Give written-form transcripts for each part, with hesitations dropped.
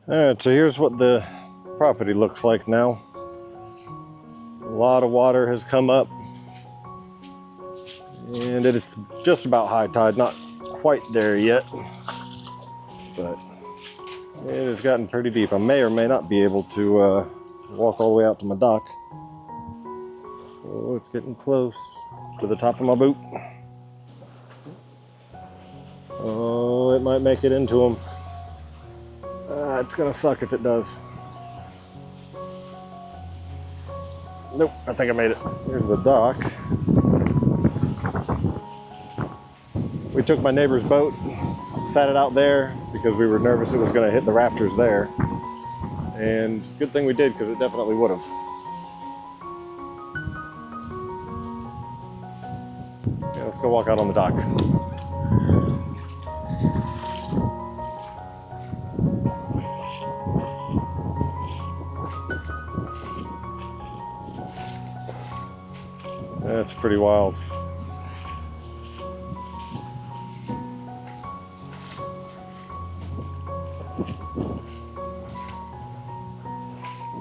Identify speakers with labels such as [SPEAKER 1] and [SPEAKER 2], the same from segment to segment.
[SPEAKER 1] Alright, so here's what the property looks like now. A lot of water has come up. And it's just about high tide, not quite there yet. But it has gotten pretty deep. I may or may not be able to walk all the way out to my dock. Oh, it's getting close to the top of my boot. Oh, it might make it into them. It's gonna suck if it does. Nope, I think I made it. Here's the dock. We took my neighbor's boat, sat it out there because we were nervous it was gonna hit the rafters there. And good thing we did, because it definitely would have. Yeah, let's go walk out on the dock. That's pretty wild.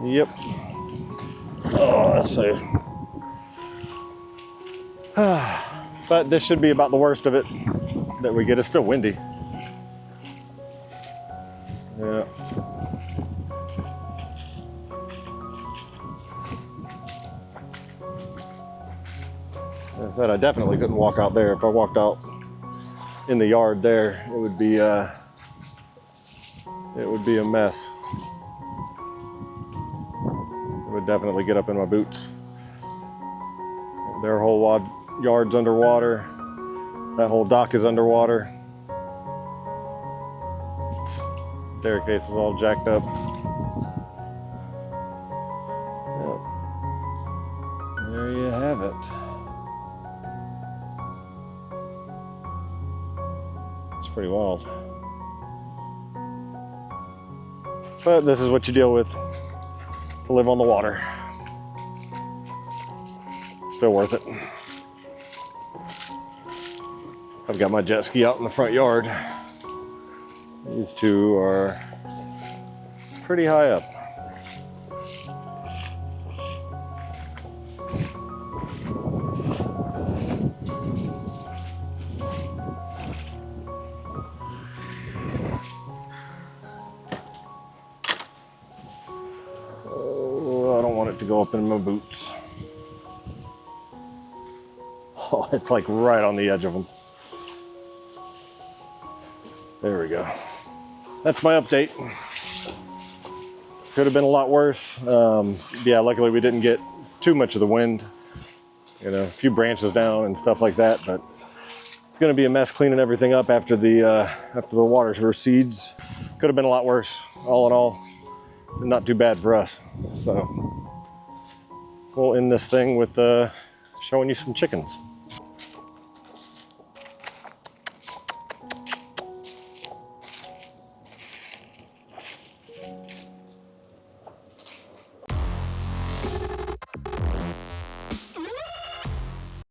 [SPEAKER 1] Yep. Oh, let's see. But this should be about the worst of it that we get. It's still windy. Yeah. I said I definitely couldn't walk out there. If I walked out in the yard there, it would be a mess. It would definitely get up in my boots. Their whole yard's underwater. That whole dock is underwater. Derrick gates is all jacked up. Yep. There you have it. It's pretty wild. But this is what you deal with to live on the water. Still worth it. I've got my jet ski out in the front yard. These two are pretty high up. Oh, I don't want it to go up in my boots. Oh, it's like right on the edge of them. There we go. That's my update. Could have been a lot worse. Yeah, luckily we didn't get too much of the wind. You know, a few branches down and stuff like that, but it's gonna be a mess cleaning everything up after the water recedes. Could have been a lot worse. All in all, not too bad for us. So we'll end this thing with showing you some chickens.